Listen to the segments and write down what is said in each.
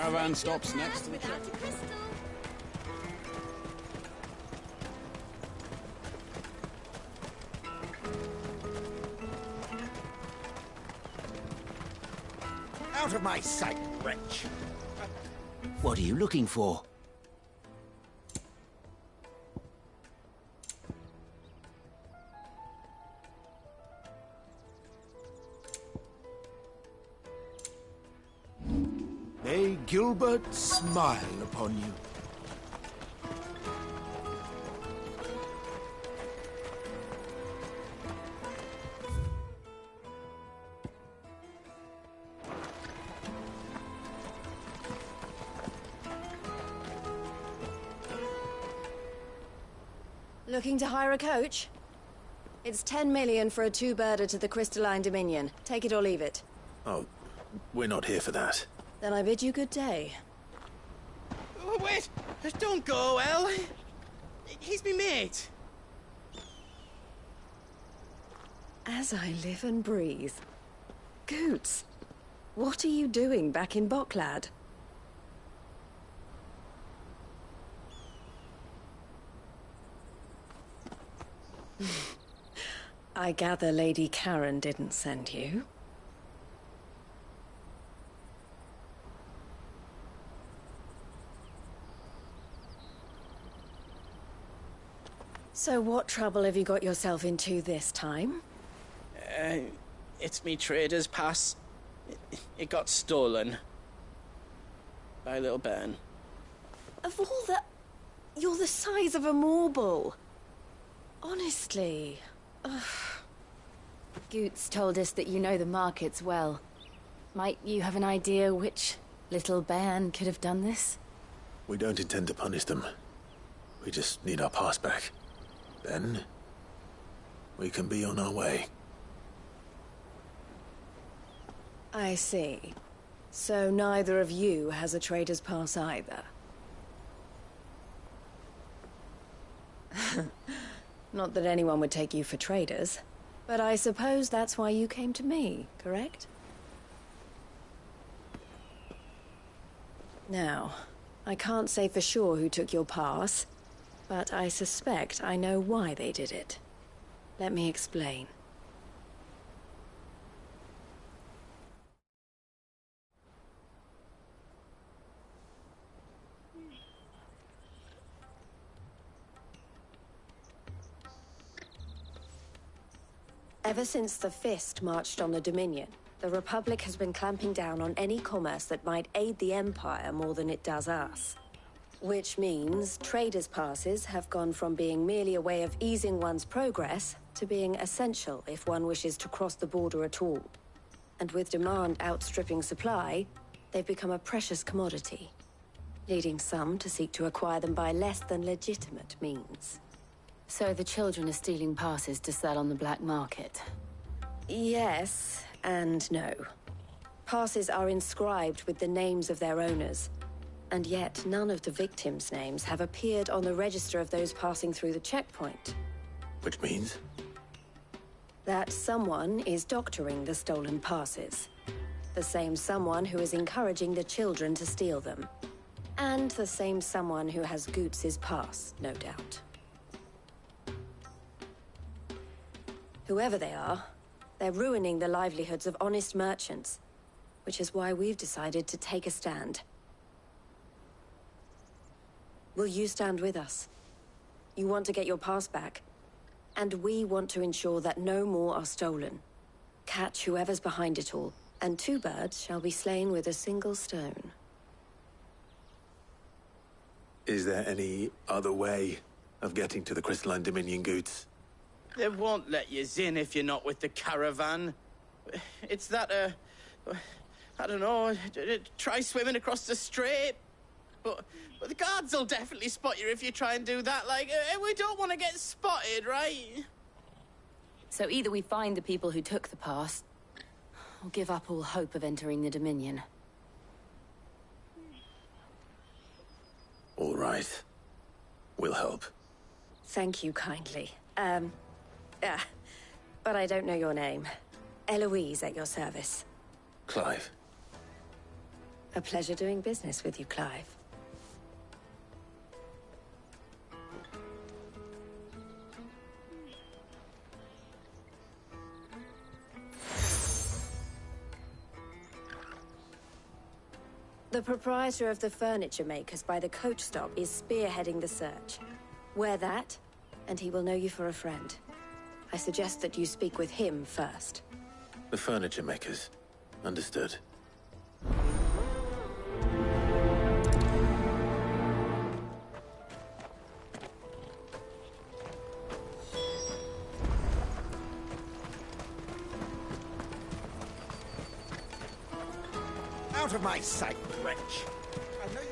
Caravan stops next to the Without a crystal. Out of my sight, wretch! What are you looking for? May Gilbert smile upon you. Looking to hire a coach? It's 10 million for a two-birder to the Crystalline Dominion. Take it or leave it. Oh, we're not here for that. Then I bid you good day. Oh, wait! Don't go, El! He's me mate! As I live and breathe. Goots, what are you doing back in Bocklad? I gather Lady Karen didn't send you. So what trouble have you got yourself into this time? It's me trader's pass. It got stolen. By little Ben. Of all the... You're the size of a marble. Honestly. Ugh. Goots told us that you know the markets well. Might you have an idea which little bairn could have done this? We don't intend to punish them. We just need our pass back. Then, we can be on our way. I see. So neither of you has a trader's pass either. Not that anyone would take you for traders, but I suppose that's why you came to me, correct? Now, I can't say for sure who took your pass, but I suspect I know why they did it. Let me explain. Ever since the Fist marched on the Dominion, the Republic has been clamping down on any commerce that might aid the Empire more than it does us. Which means traders' passes have gone from being merely a way of easing one's progress to being essential if one wishes to cross the border at all. And with demand outstripping supply, they've become a precious commodity, leading some to seek to acquire them by less than legitimate means. So the children are stealing passes to sell on the black market? Yes, and no. Passes are inscribed with the names of their owners, and yet none of the victims' names have appeared on the register of those passing through the checkpoint. Which means? That someone is doctoring the stolen passes. The same someone who is encouraging the children to steal them. And the same someone who has Goots' pass, no doubt. Whoever they are, they're ruining the livelihoods of honest merchants, which is why we've decided to take a stand. Will you stand with us? You want to get your pass back, and we want to ensure that no more are stolen. Catch whoever's behind it all, and two birds shall be slain with a single stone. Is there any other way of getting to the Crystalline Dominion, Goots? They won't let you in if you're not with the caravan. It's that, I don't know, try swimming across the strait. But the guards will definitely spot you if you try and do that. Like, we don't want to get spotted, right? So either we find the people who took the pass, or give up all hope of entering the Dominion. All right. We'll help. Thank you kindly. But I don't know your name. Eloise at your service. Clive. A pleasure doing business with you, Clive. The proprietor of the furniture makers by the coach stop is spearheading the search. Wear that, and he will know you for a friend. I suggest that you speak with him first. The furniture makers. Understood. Out of my sight, wretch! I know you...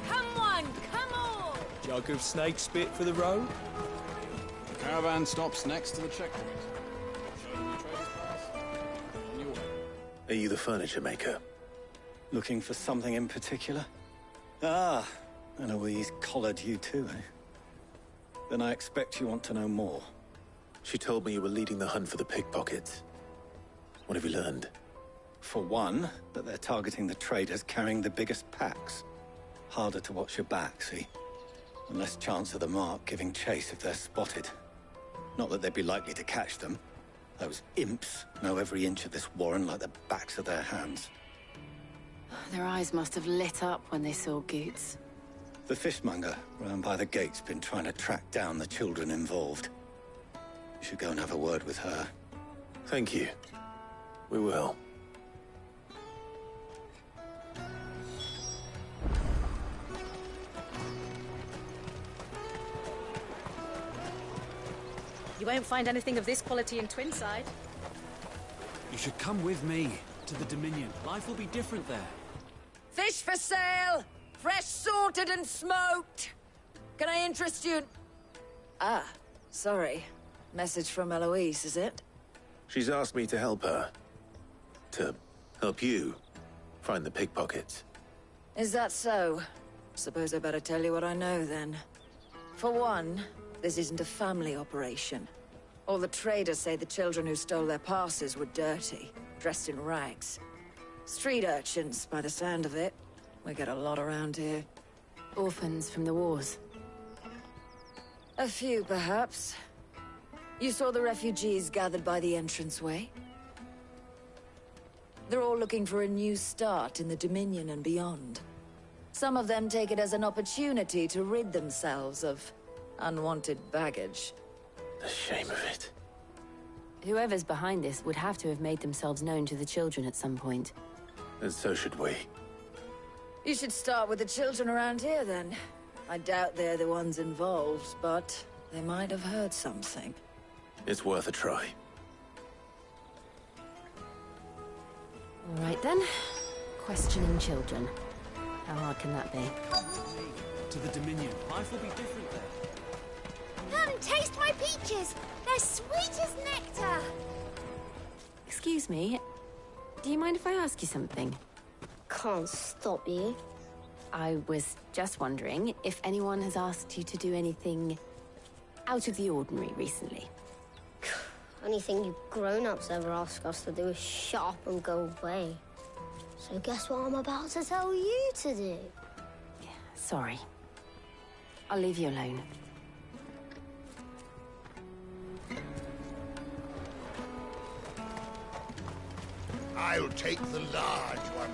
Come on, come on! Jug of snake spit for the road? The caravan stops next to the checkpoint. Show them the trader's pass. On your way. Are you the furniture maker? Looking for something in particular? Ah, Eloise collared you too, eh? Then I expect you want to know more. She told me you were leading the hunt for the pickpockets. What have you learned? For one, that they're targeting the traders carrying the biggest packs. Harder to watch your back, see? And less chance of the mark giving chase if they're spotted. Not that they'd be likely to catch them. Those imps know every inch of this warren like the backs of their hands. Their eyes must have lit up when they saw Goots. The fishmonger round by the gate's been trying to track down the children involved. You should go and have a word with her. Thank you. We will. You won't find anything of this quality in Twinside. You should come with me to the Dominion. Life will be different there. Fish for sale! Fresh sorted and smoked! Can I interest you in... Ah, sorry. Message from Eloise, is it? She's asked me to help her. To help you find the pickpockets. Is that so? Suppose I better tell you what I know, then. For one, this isn't a family operation. All the traders say the children who stole their passes were dirty, dressed in rags. Street urchins, by the sound of it. We get a lot around here. Orphans from the wars. A few, perhaps. You saw the refugees gathered by the entranceway? They're all looking for a new start in the Dominion and beyond. Some of them take it as an opportunity to rid themselves of unwanted baggage. The shame of it. Whoever's behind this would have to have made themselves known to the children at some point. And so should we. You should start with the children around here, then. I doubt they're the ones involved, but they might have heard something. It's worth a try. All right, then. Questioning children. How hard can that be? To the Dominion. Life will be different there. Come, taste my peaches! They're sweet as nectar! Excuse me. Do you mind if I ask you something? Can't stop you. I was just wondering if anyone has asked you to do anything out of the ordinary recently. Anything you grown-ups ever ask us to do is shut up and go away. So guess what I'm about to tell you to do? Yeah, sorry. I'll leave you alone. I'll take the large one.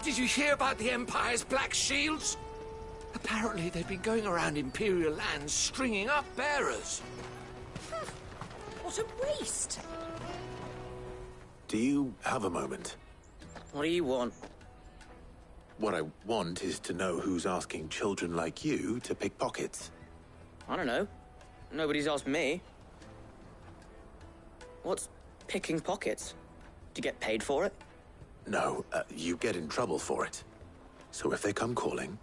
Did you hear about the Empire's Black Shields? Apparently they've been going around Imperial lands stringing up bearers. What a waste! Do you have a moment? What do you want? What I want is to know who's asking children like you to pick pockets. I don't know. Nobody's asked me. What's picking pockets? Do you get paid for it? No, you get in trouble for it. So if they come calling,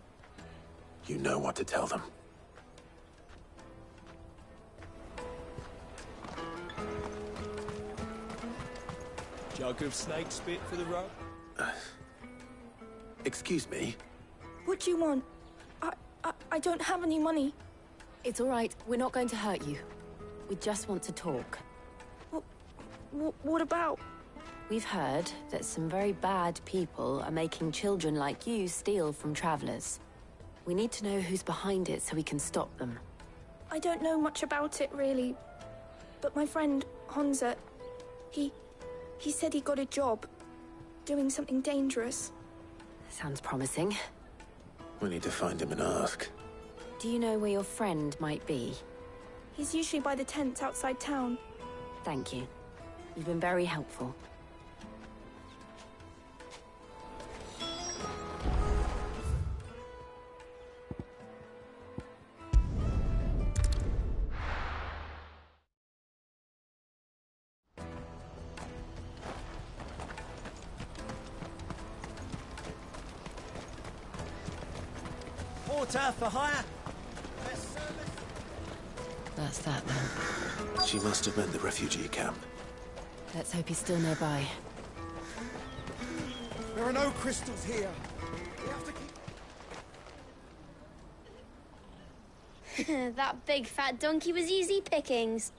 you know what to tell them. Jug of snake spit for the road? Excuse me? What do you want? I don't have any money. It's all right. We're not going to hurt you. We just want to talk. What about? We've heard that some very bad people are making children like you steal from travelers. We need to know who's behind it so we can stop them. I don't know much about it, really. But my friend, Hansa, he said he got a job doing something dangerous. Sounds promising. We need to find him and ask. Do you know where your friend might be? He's usually by the tents outside town. Thank you. You've been very helpful. Porter for hire. That's that then. She must have meant the refugee camp. Let's hope he's still nearby. There are no crystals here. We have to keep... That big fat donkey was easy pickings.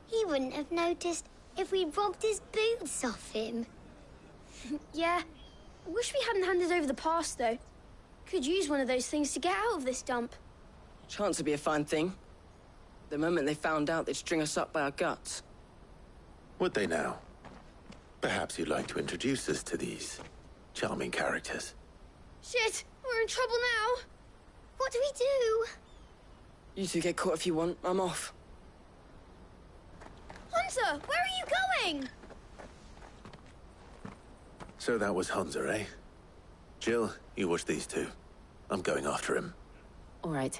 He wouldn't have noticed if we'd robbed his boots off him. Yeah. Wish we hadn't handed over the pass, though. Could use one of those things to get out of this dump. Chance would be a fine thing. The moment they found out, they'd string us up by our guts. Would they now? Perhaps you'd like to introduce us to these charming characters. Shit! We're in trouble now! What do we do? You two get caught if you want. I'm off. Hunter! Where are you going? So that was Hansa, eh? Jill, you watch these two. I'm going after him. All right.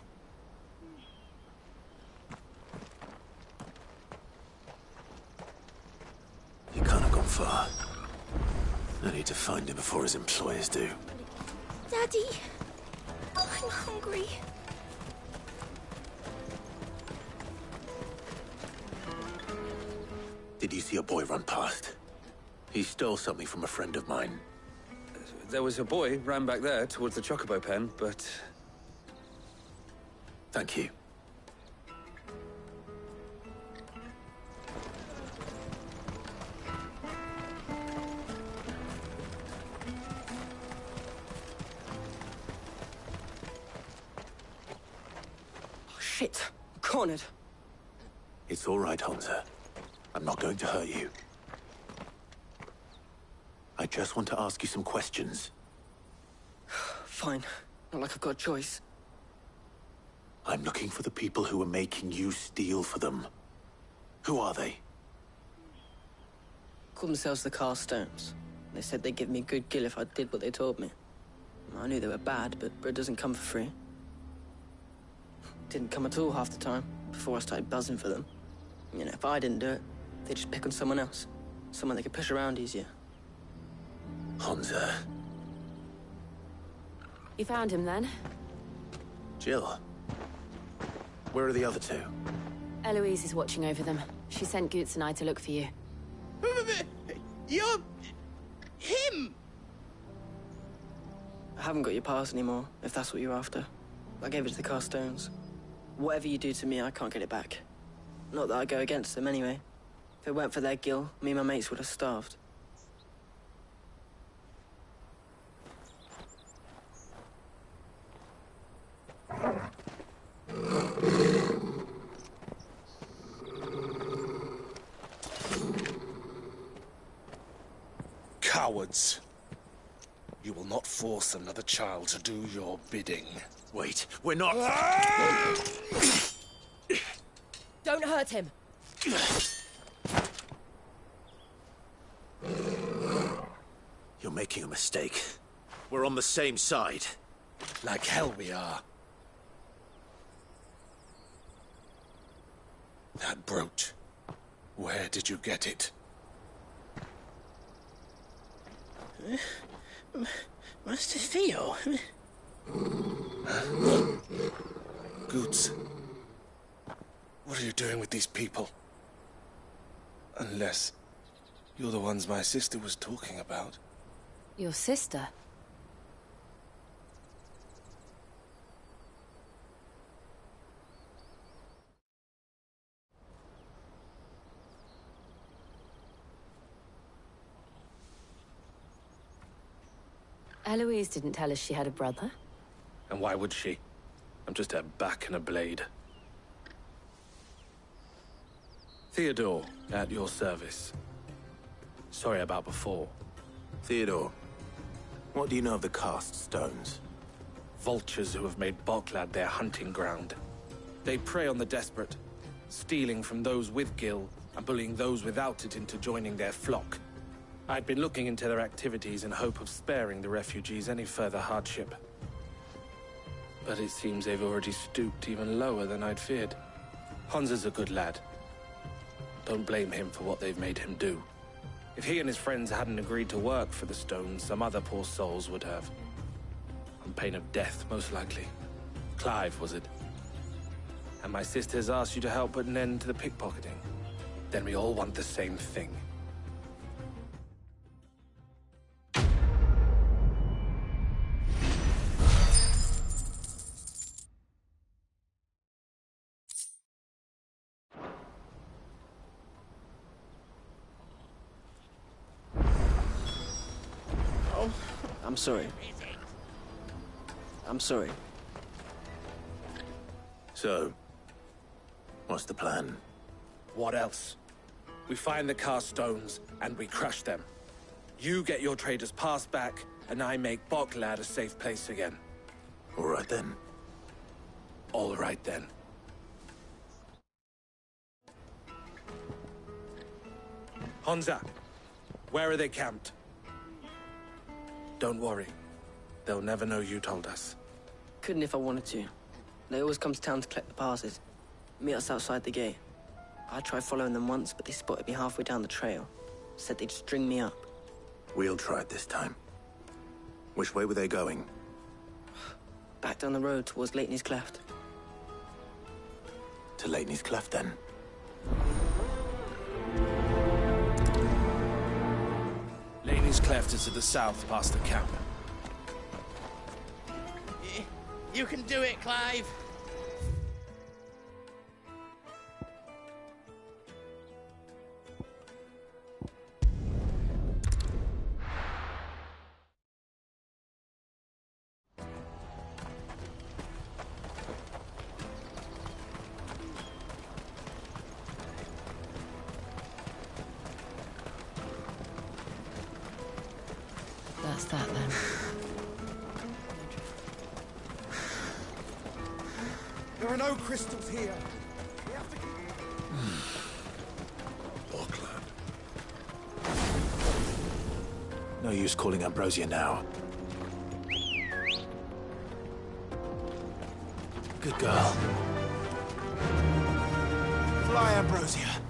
He can't have gone far. I need to find him before his employers do. Daddy, I'm hungry. Did you see a boy run past? He stole something from a friend of mine. There was a boy ran back there towards the chocobo pen, but... Thank you. Oh, shit. I'm cornered. It's all right, Hansa. I'm not going to hurt you. I just want to ask you some questions. Fine. Not like I've got a choice. I'm looking for the people who are making you steal for them. Who are they? Called themselves the Carstones. They said they'd give me good gill if I did what they told me. I knew they were bad, but bread doesn't come for free. Didn't come at all half the time, before I started buzzing for them. You know, if I didn't do it, they'd just pick on someone else. Someone they could push around easier. Hansa. You found him then? Jill. Where are the other two? Eloise is watching over them. She sent Goots and I to look for you. You're... him! I haven't got your pass anymore, if that's what you're after. I gave it to the Carstones. Whatever you do to me, I can't get it back. Not that I go against them anyway. If it weren't for their gill, me and my mates would have starved. Cowards. You will not force another child to do your bidding. Wait, we're not... Don't hurt him. You're making a mistake. We're on the same side. Like hell we are. That brooch. Where did you get it? Master Theo? Goots. What are you doing with these people? Unless you're the ones my sister was talking about. Your sister? Eloise didn't tell us she had a brother. And why would she? I'm just her back and a blade. Theodore, at your service. Sorry about before. Theodore, what do you know of the cast stones? Vultures who have made Boklad their hunting ground. They prey on the desperate, stealing from those with Gil and bullying those without it into joining their flock. I'd been looking into their activities in hope of sparing the refugees any further hardship. But it seems they've already stooped even lower than I'd feared. Hansa's a good lad. Don't blame him for what they've made him do. If he and his friends hadn't agreed to work for the stones, some other poor souls would have. On pain of death, most likely. Clive, was it? And my sisters asked you to help put an end to the pickpocketing. Then we all want the same thing. I'm sorry. I'm sorry. So, what's the plan? What else? We find the cast stones, and we crush them. You get your trader's pass back, and I make Boklad a safe place again. All right then. All right then. Hansa, where are they camped? Don't worry. They'll never know you told us. Couldn't if I wanted to. They always come to town to collect the passes. Meet us outside the gate. I tried following them once, but they spotted me halfway down the trail. Said they'd string me up. We'll try it this time. Which way were they going? Back down the road towards Leighton's Cleft. To Leighton's Cleft, then? Leighton's Cleft is to the south, past the camp. You can do it, Clive! That's that then. There are no crystals here. We have to... Boklad. No use calling Ambrosia now. Good girl. Fly, Ambrosia.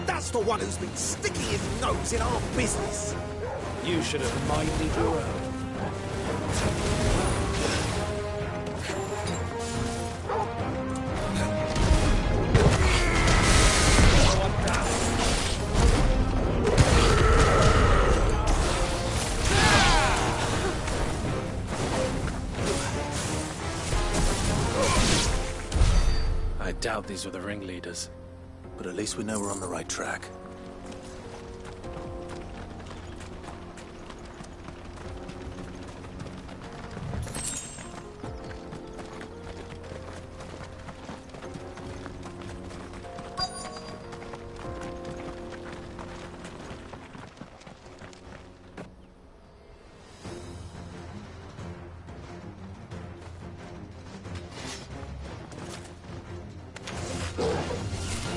That's the one who's been sticking his nose in our business. You should have minded your own. I doubt these were the ringleaders. But at least we know we're on the right track.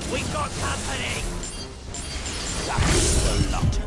We got company! That's the lot of them.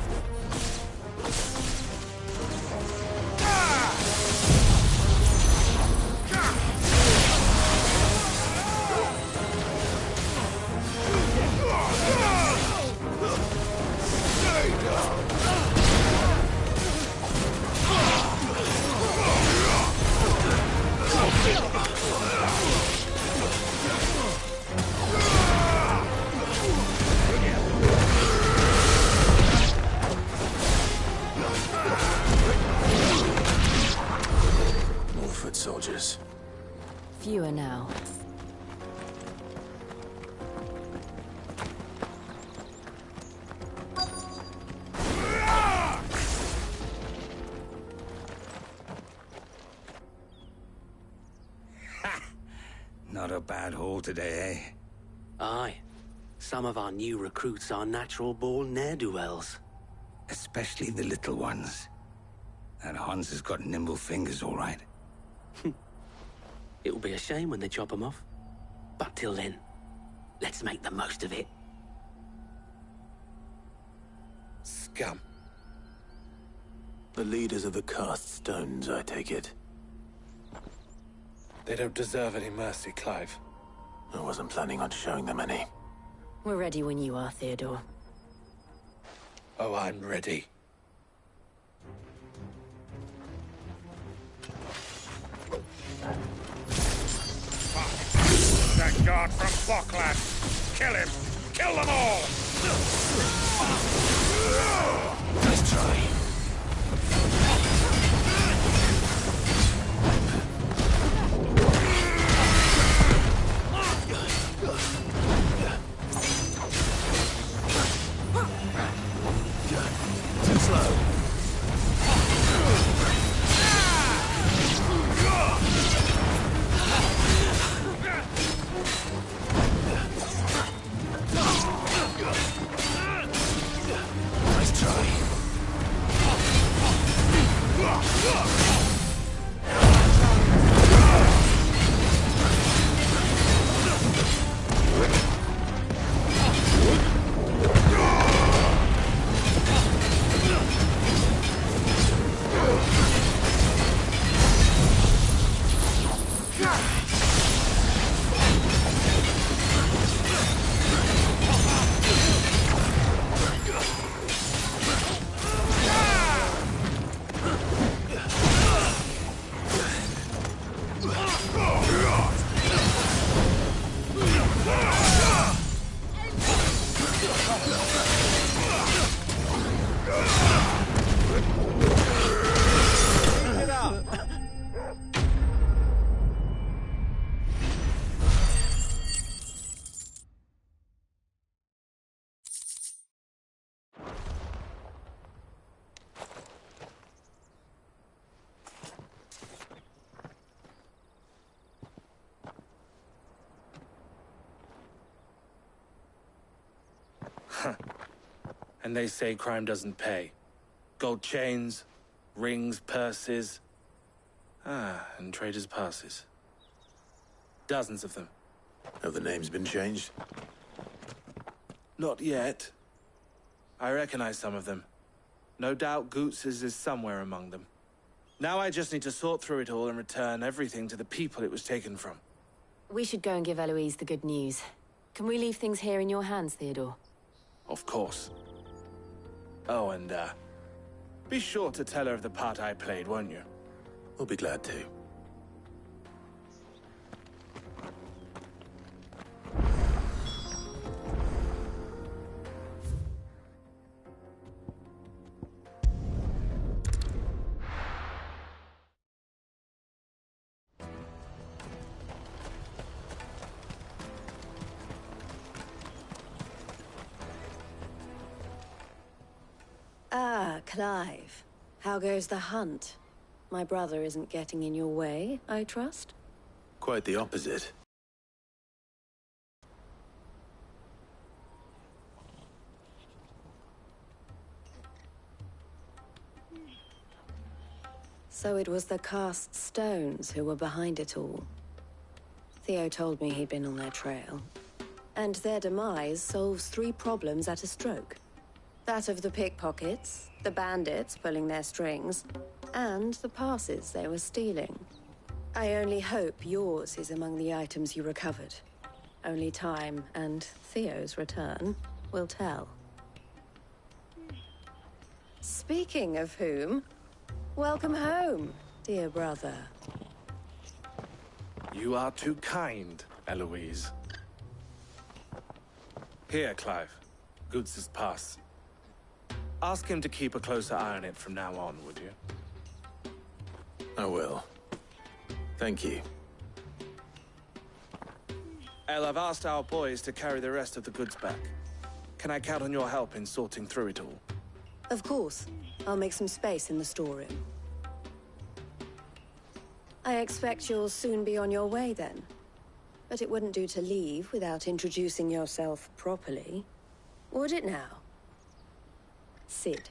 bad haul today, eh? Aye. Some of our new recruits are natural-born ne'er-do-wells. Especially the little ones. That Hans has got nimble fingers, all right. It'll be a shame when they chop them off. But till then, let's make the most of it. Scum. The leaders of the cast stones, I take it. They don't deserve any mercy, Clive. I wasn't planning on showing them any. We're ready when you are, Theodore. Oh, I'm ready. That guard from Bockland! Kill him! Kill them all! Nice try. Too slow. Nice try. And they say crime doesn't pay. Gold chains, rings, purses. And traders' passes. Dozens of them. Have the names been changed? Not yet. I recognize some of them. No doubt Goots's is somewhere among them. Now I just need to sort through it all and return everything to the people it was taken from. We should go and give Eloise the good news. Can we leave things here in your hands, Theodore? Of course. Oh, and, be sure to tell her of the part I played, won't you? We'll be glad to. Ah, Clive. How goes the hunt? My brother isn't getting in your way, I trust? Quite the opposite. So it was the cast stones who were behind it all. Theo told me he'd been on their trail. And their demise solves 3 problems at a stroke. That of the pickpockets, the bandits pulling their strings, and the passes they were stealing. I only hope yours is among the items you recovered. Only time and Theo's return will tell. Speaking of whom, welcome home, dear brother. You are too kind, Eloise. Here, Clive. Goots's pass. Ask him to keep a closer eye on it from now on, would you? I will. Thank you. El, I've asked our boys to carry the rest of the goods back. Can I count on your help in sorting through it all? Of course. I'll make some space in the storeroom. I expect you'll soon be on your way, then. But it wouldn't do to leave without introducing yourself properly. Would it now? Cid.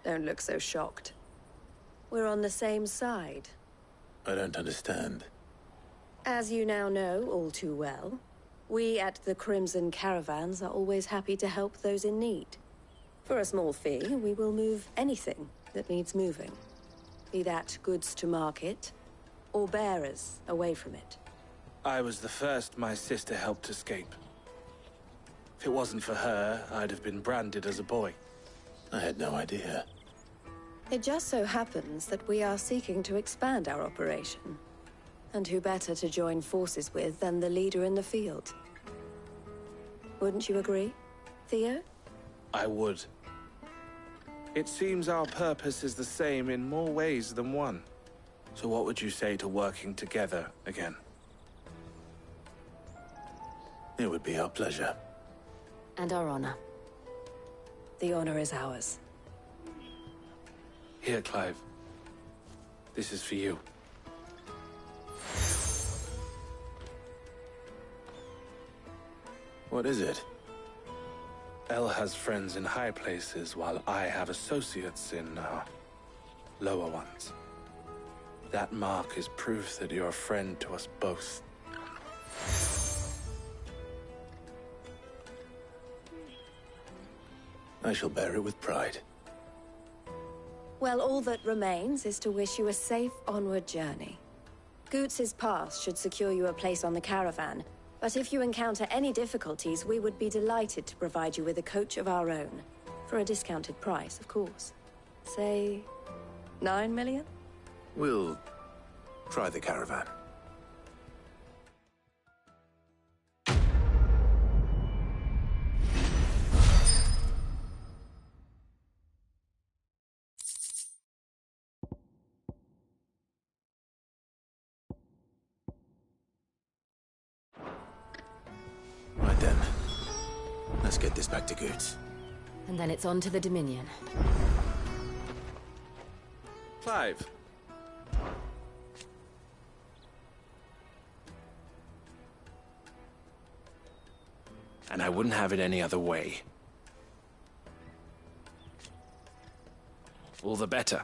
Don't look so shocked. We're on the same side. I don't understand. As you now know all too well, we at the Crimson Caravans are always happy to help those in need. For a small fee, we will move anything that needs moving. Be that goods to market, or bearers away from it. I was the first my sister helped escape. If it wasn't for her, I'd have been branded as a boy. I had no idea. It just so happens that we are seeking to expand our operation. And who better to join forces with than the leader in the field? Wouldn't you agree, Theo? I would. It seems our purpose is the same in more ways than one. So what would you say to working together again? It would be our pleasure. And our honor. The honor is ours. Here, Clive. This is for you. What is it? Elle has friends in high places, while I have associates in, lower ones. That mark is proof that you're a friend to us both. I shall bear it with pride. Well, all that remains is to wish you a safe onward journey. Goots's pass should secure you a place on the caravan, but if you encounter any difficulties, we would be delighted to provide you with a coach of our own. For a discounted price, of course. Say, 9 million? We'll try the caravan. Right then. Let's get this back to Goots. And then it's on to the Dominion. Clive. And I wouldn't have it any other way. All the better.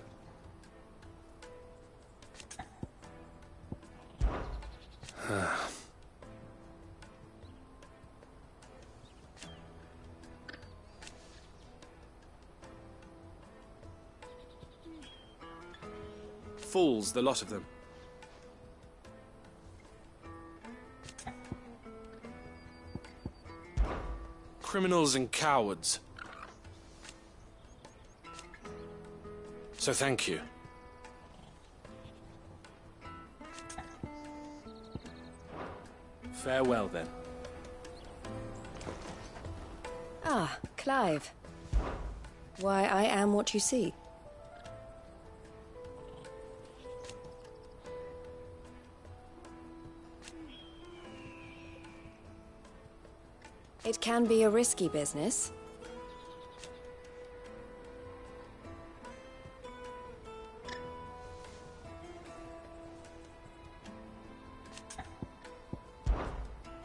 Fools, the lot of them. Criminals and cowards. So thank you. Farewell, then. Ah, Clive. Why, I am what you see. It can be a risky business.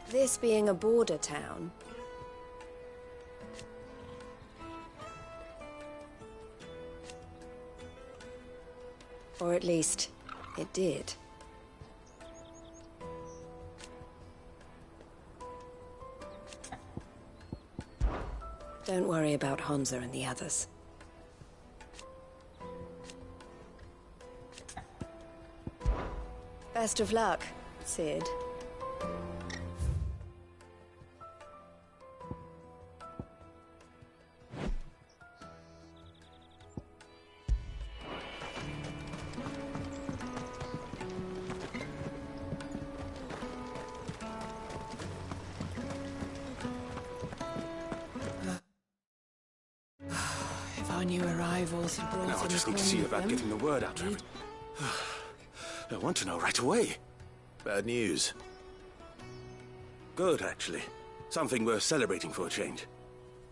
This being a border town, or at least, it did. Don't worry about Honza and the others. Best of luck, Cid. Our new arrivals had brought Now I in just a need to see call about with getting the word out to everyone. I want to know right away. Bad news. Good, actually. Something worth celebrating for a change.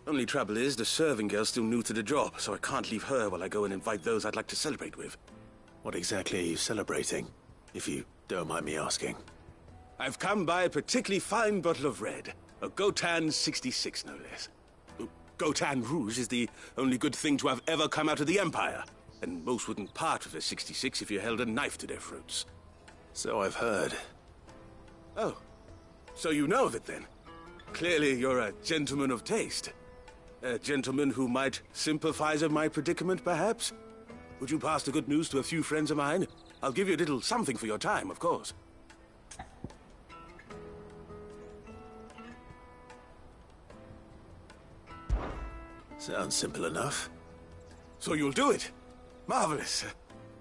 Only trouble is, the serving girl's still new to the job, so I can't leave her while I go and invite those I'd like to celebrate with. What exactly are you celebrating? if you don't mind me asking? I've come by a particularly fine bottle of red. A Gotan 66, no less. Gotan Rouge is the only good thing to have ever come out of the Empire. And most wouldn't part with a 66 if you held a knife to their throats. So I've heard. Oh, so you know of it then? Clearly you're a gentleman of taste. A gentleman who might sympathize with my predicament, perhaps? Would you pass the good news to a few friends of mine? I'll give you a little something for your time, of course. Sounds simple enough. So you'll do it? Marvelous.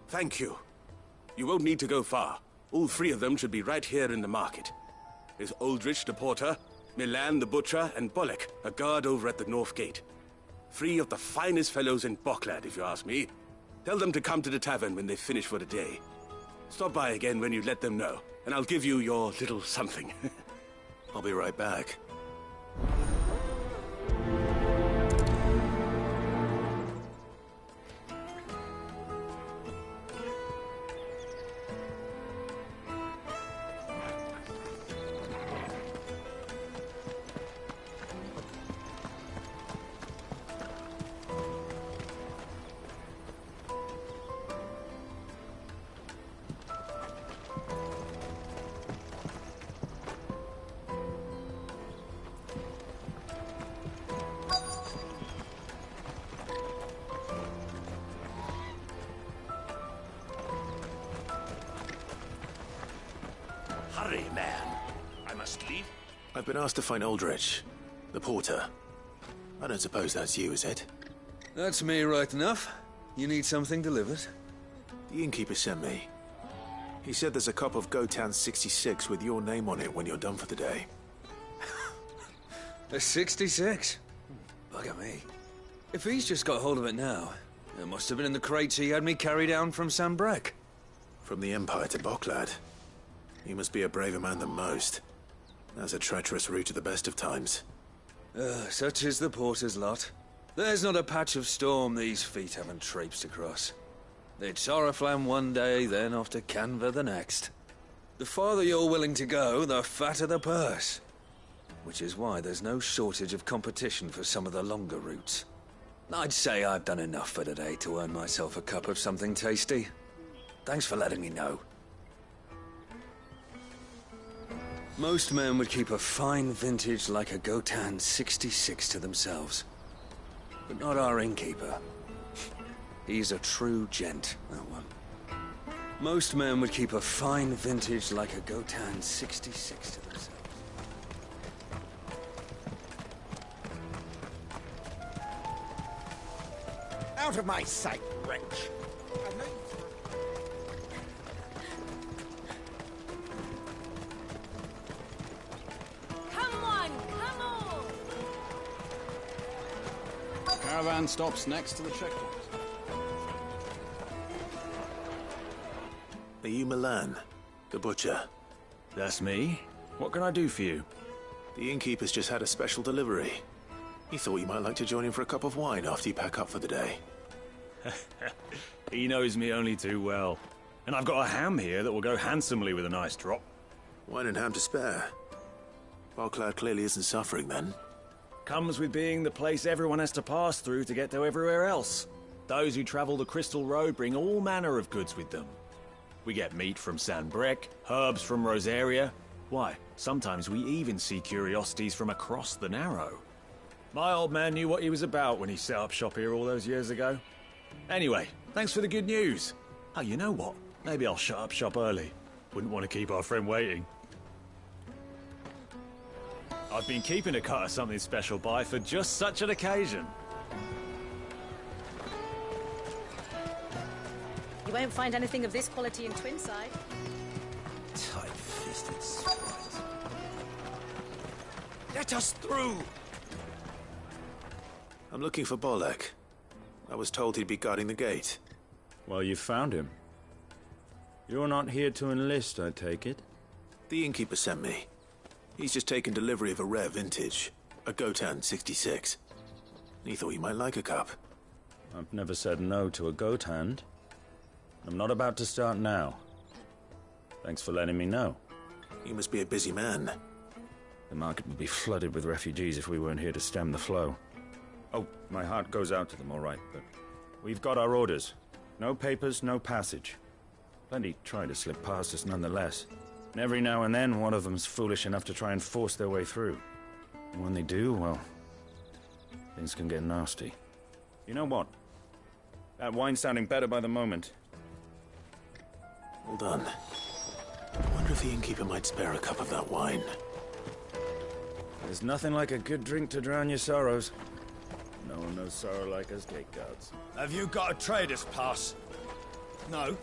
Thank you. You won't need to go far. All three of them should be right here in the market. There's Aldrich the porter, Milan the butcher, and Bolek, a guard over at the north gate. Three of the finest fellows in Boklad, if you ask me. Tell them to come to the tavern when they finish for the day. Stop by again when you let them know, and I'll give you your little something. I'll be right back. Hurry, man. I must leave. I've been asked to find Aldrich, the porter. I don't suppose that's you, is it? That's me right enough. You need something delivered? The innkeeper sent me. He said there's a cup of Gotan 66 with your name on it when you're done for the day. A 66? Bugger me. If he's just got hold of it now, it must have been in the crates he had me carry down from Sambrek. From the Empire to Boklad. You must be a braver man than most. That's a treacherous route at the best of times. Such is the porter's lot. There's not a patch of storm these feet haven't traipsed across. It's Oriflamme one day, then off to Canva the next. The farther you're willing to go, the fatter the purse. Which is why there's no shortage of competition for some of the longer routes. I'd say I've done enough for today to earn myself a cup of something tasty. Thanks for letting me know. Most men would keep a fine vintage like a Gotan 66 to themselves. But not our innkeeper. He's a true gent, that one. Most men would keep a fine vintage like a Gotan 66 to themselves. Out of my sight, wretch! Come on, come on! Caravan stops next to the checkpoint. Are you Milan, the butcher? That's me. What can I do for you? The innkeeper's just had a special delivery. He thought you might like to join him for a cup of wine after you pack up for the day. He knows me only too well. And I've got a ham here that will go handsomely with a nice drop. Wine and ham to spare. Boklad clearly isn't suffering then. Comes with being the place everyone has to pass through to get to everywhere else. Those who travel the Crystal Road bring all manner of goods with them. We get meat from Sanbrek, herbs from Rosaria. Why, sometimes we even see curiosities from across the Narrow. My old man knew what he was about when he set up shop here all those years ago. Anyway, thanks for the good news. Oh, you know what? Maybe I'll shut up shop early. Wouldn't want to keep our friend waiting. I've been keeping a cut of something special by for just such an occasion. You won't find anything of this quality in Twinside. Tight-fisted sprite. Let us through! I'm looking for Bolek. I was told he'd be guarding the gate. Well, you found him. You're not here to enlist, I take it? The innkeeper sent me. He's just taken delivery of a rare vintage, a Gotan 66. He thought you might like a cup. I've never said no to a goat hand. I'm not about to start now. Thanks for letting me know. You must be a busy man. The market would be flooded with refugees if we weren't here to stem the flow. Oh, my heart goes out to them, all right, but we've got our orders. No papers, no passage. Plenty try to slip past us nonetheless. And every now and then, one of them's foolish enough to try and force their way through. And when they do, well, things can get nasty. You know what? That wine's sounding better by the moment. Hold on. I wonder if the innkeeper might spare a cup of that wine. There's nothing like a good drink to drown your sorrows. No one knows sorrow like us gate guards. Have you got a trader's pass? No?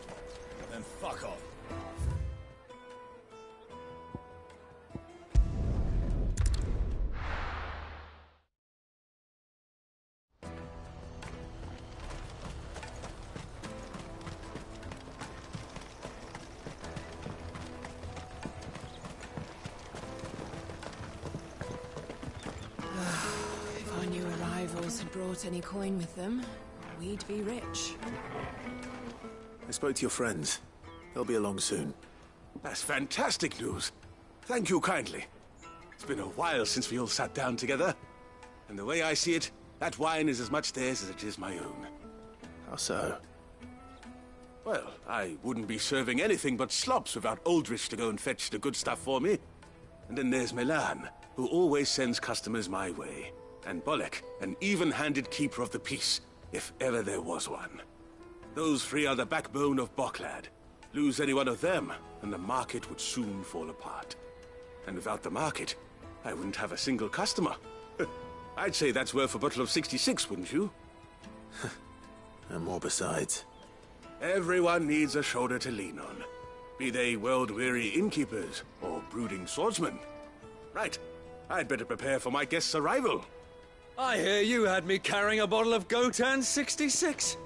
Then fuck off. If our new arrivals had brought any coin with them, we'd be rich. I spoke to your friends. They'll be along soon. That's fantastic news. Thank you kindly. It's been a while since we all sat down together. And the way I see it, that wine is as much theirs as it is my own. How so? Well, I wouldn't be serving anything but slops without Aldrich to go and fetch the good stuff for me. And then there's Milan, who always sends customers my way. And Bolek, an even-handed keeper of the peace, if ever there was one. Those three are the backbone of Boklad. Lose any one of them, and the market would soon fall apart. And without the market, I wouldn't have a single customer. I'd say that's worth a bottle of 66, wouldn't you? And more besides. Everyone needs a shoulder to lean on. Be they world-weary innkeepers or brooding swordsmen. Right, I'd better prepare for my guest's arrival. I hear you had me carrying a bottle of Gotan 66.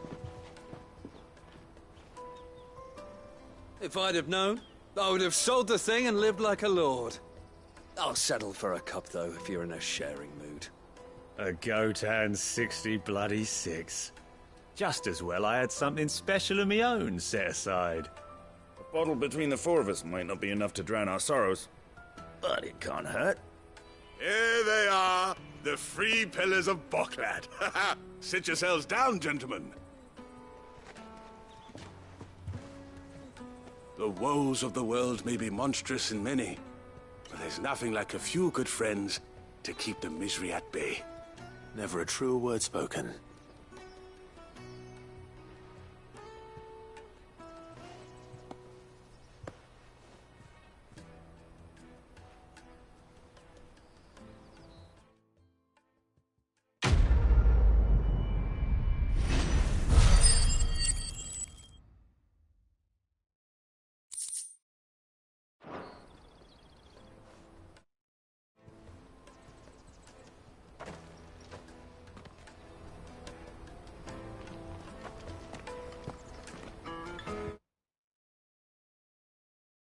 If I'd have known, I would have sold the thing and lived like a lord. I'll settle for a cup, though, if you're in a sharing mood. A Gotan 66. Just as well I had something special of my own set aside. A bottle between the four of us might not be enough to drown our sorrows, but it can't hurt. Here they are, the three pillars of Boklad. Sit yourselves down, gentlemen. The woes of the world may be monstrous in many, but there's nothing like a few good friends to keep the misery at bay. Never a truer word spoken.